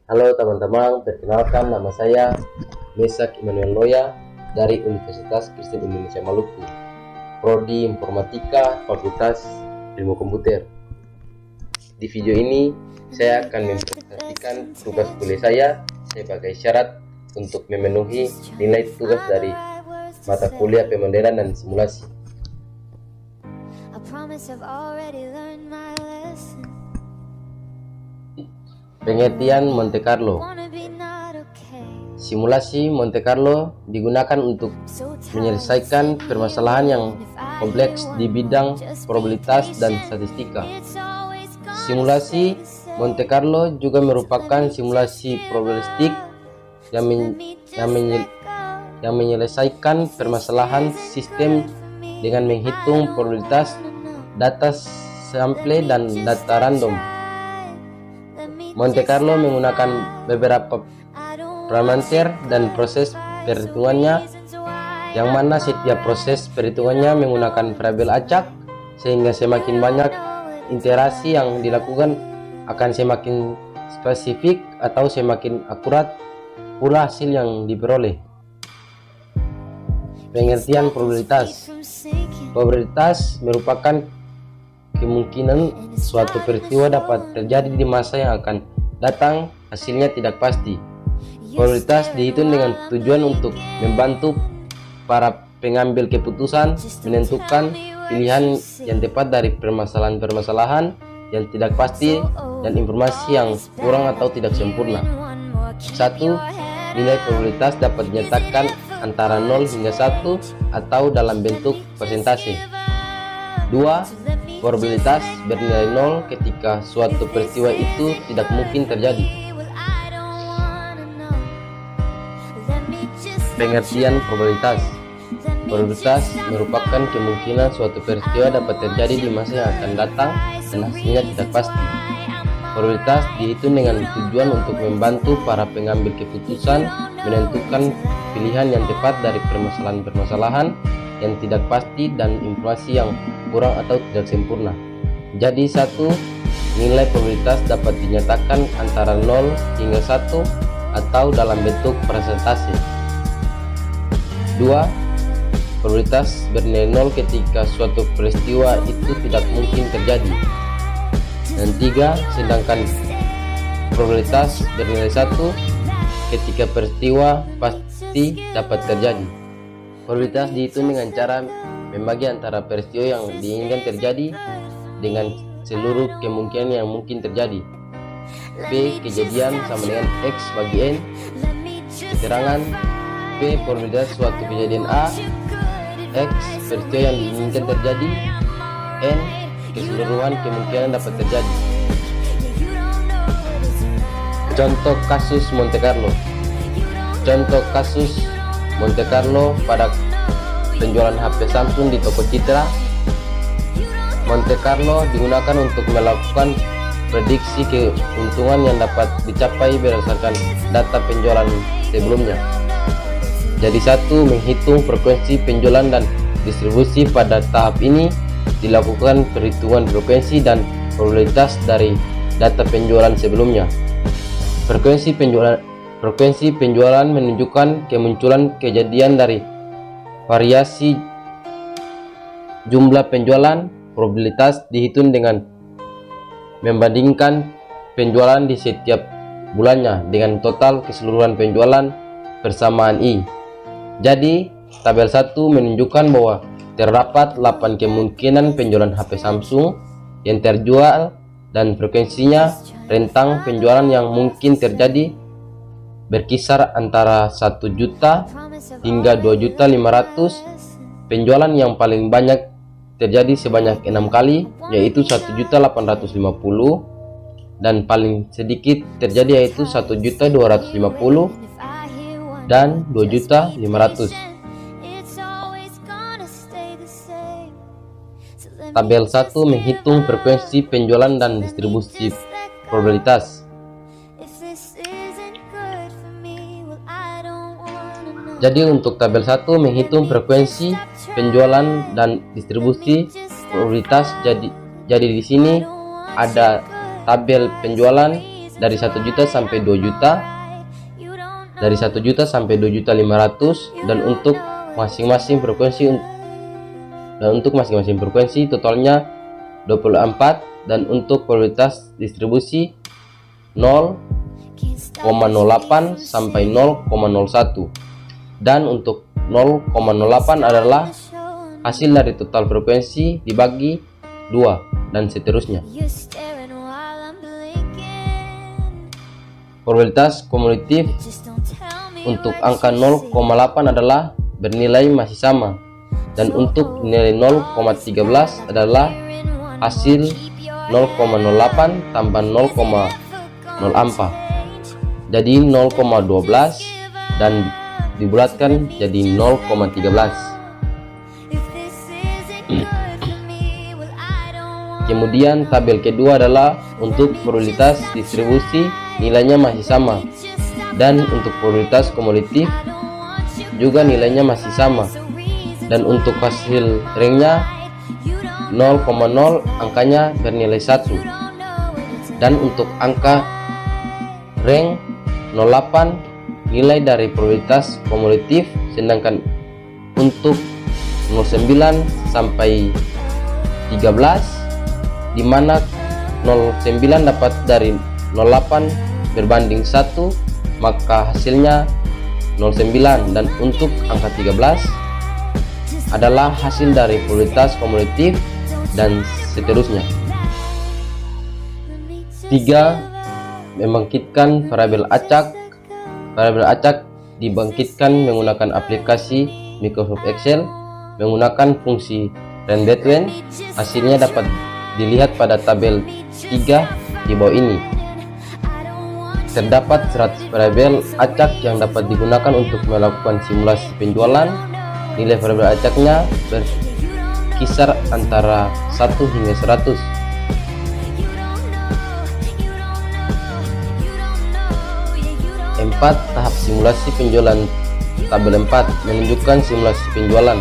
Halo teman-teman, perkenalkan nama saya Mesak Immanuel Loya dari Universitas Kristen Indonesia Maluku, Prodi Informatika, Fakultas Ilmu Komputer. Di video ini saya akan mempresentasikan tugas kuliah saya sebagai syarat untuk memenuhi nilai tugas dari mata kuliah pemodelan dan simulasi. Pengertian Monte Carlo. Simulasi Monte Carlo digunakan untuk menyelesaikan permasalahan yang kompleks di bidang probabilitas dan statistika. Simulasi Monte Carlo juga merupakan simulasi probabilistik yang menyelesaikan permasalahan sistem dengan menghitung probabilitas data sampel dan data random. Monte Carlo menggunakan beberapa parameter dan proses perhitungannya, yang mana setiap proses perhitungannya menggunakan variabel acak, sehingga semakin banyak iterasi yang dilakukan akan semakin spesifik atau semakin akurat pula hasil yang diperoleh. Pengertian probabilitas. Probabilitas merupakan kemungkinan suatu peristiwa dapat terjadi di masa yang akan datang, hasilnya tidak pasti. Probabilitas dihitung dengan tujuan untuk membantu para pengambil keputusan menentukan pilihan yang tepat dari permasalahan-permasalahan yang tidak pasti dan informasi yang kurang atau tidak sempurna. 1. Nilai probabilitas dapat dinyatakan antara 0 hingga 1 atau dalam bentuk persentase. 2. Probabilitas bernilai 0 ketika suatu peristiwa itu tidak mungkin terjadi. Pengertian probabilitas. Probabilitas merupakan kemungkinan suatu peristiwa dapat terjadi di masa yang akan datang dan hasilnya tidak pasti. Probabilitas dihitung dengan tujuan untuk membantu para pengambil keputusan menentukan pilihan yang tepat dari permasalahan-permasalahan yang tidak pasti dan informasi yang kurang atau tidak sempurna. Jadi 1. Nilai probabilitas dapat dinyatakan antara 0 hingga 1 atau dalam bentuk persentase. 2. Probabilitas bernilai 0 ketika suatu peristiwa itu tidak mungkin terjadi. Dan 3. Sedangkan probabilitas bernilai 1 ketika peristiwa pasti dapat terjadi. Probabilitas dihitung dengan cara membagi antara peristiwa yang diinginkan terjadi dengan seluruh kemungkinan yang mungkin terjadi. P kejadian sama dengan X bagi N. Keterangan P probabilitas suatu kejadian A, X peristiwa yang diinginkan terjadi, N keseluruhan kemungkinan dapat terjadi. Contoh kasus Monte Carlo. Contoh kasus Monte Carlo pada penjualan HP Samsung di toko Citra. Monte Carlo digunakan untuk melakukan prediksi keuntungan yang dapat dicapai berdasarkan data penjualan sebelumnya. Jadi 1. Menghitung frekuensi penjualan dan distribusi. Pada tahap ini dilakukan perhitungan frekuensi dan probabilitas dari data penjualan sebelumnya. Frekuensi penjualan menunjukkan kemunculan kejadian dari variasi jumlah penjualan. Probabilitas dihitung dengan membandingkan penjualan di setiap bulannya dengan total keseluruhan penjualan persamaan I. Jadi tabel 1 menunjukkan bahwa terdapat 8 kemungkinan penjualan HP Samsung yang terjual dan frekuensinya rentang penjualan yang mungkin terjadi berkisar antara 1 juta hingga 2.500.000. Penjualan yang paling banyak terjadi sebanyak 6 kali, yaitu 1.850.000, dan paling sedikit terjadi yaitu 1.250.000 dan 2.500.000. Tabel 1 menghitung frekuensi penjualan dan distribusi probabilitas. Jadi untuk tabel 1 menghitung frekuensi penjualan dan distribusi probabilitas. Jadi di sini ada tabel penjualan dari 1 juta sampai 2 juta, dari 1 juta sampai 2.500.000, dan untuk masing-masing frekuensi totalnya 24, dan untuk probabilitas distribusi 0,08 sampai 0,01, dan untuk 0,08 adalah hasil dari total frekuensi dibagi 2, dan seterusnya. Probabilitas kumulatif untuk angka 0,8 adalah bernilai masih sama, dan untuk nilai 0,13 adalah hasil 0,08 tambah 0,04, jadi 0,12, dan dibulatkan jadi 0,13. Kemudian tabel kedua adalah untuk probabilitas distribusi, nilainya masih sama, dan untuk probabilitas kumulatif juga nilainya masih sama, dan untuk hasil ringnya 0,0 angkanya bernilai 1, dan untuk angka ring 08 nilai dari probabilitas kumulatif, sedangkan untuk 09 sampai 13 di mana 09 dapat dari 08 berbanding 1, maka hasilnya 09, dan untuk angka 13 adalah hasil dari probabilitas kumulatif, dan seterusnya. 3. Membangkitkan variabel acak. Variabel acak dibangkitkan menggunakan aplikasi Microsoft Excel menggunakan fungsi range between. Hasilnya dapat dilihat pada tabel 3 di bawah ini. Terdapat 100 variabel acak yang dapat digunakan untuk melakukan simulasi penjualan. Nilai variabel acaknya berkisar antara 1 hingga 100. Empat, tahap simulasi penjualan. Tabel 4 menunjukkan simulasi penjualan.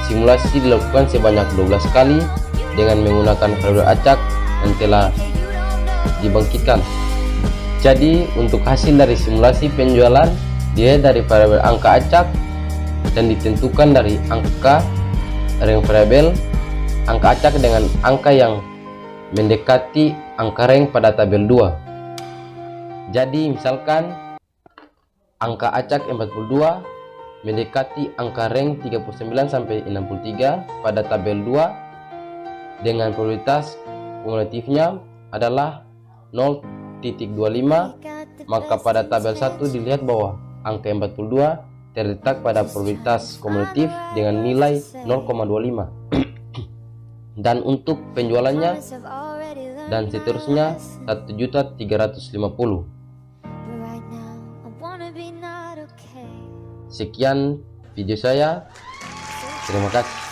Simulasi dilakukan sebanyak 12 kali dengan menggunakan variabel acak yang telah dibangkitkan. Jadi untuk hasil dari simulasi penjualan dilihat dari variabel angka acak dan ditentukan dari angka ring variabel angka acak dengan angka yang mendekati angka ring pada tabel 2. Jadi misalkan angka acak 42 mendekati angka ring 39 sampai 63 pada tabel 2 dengan probabilitas kumulatifnya adalah 0,25, maka pada tabel 1 dilihat bahwa angka 42 terletak pada probabilitas kumulatif dengan nilai 0,25 dan untuk penjualannya dan seterusnya 1.350.000. Sekian video saya, terima kasih.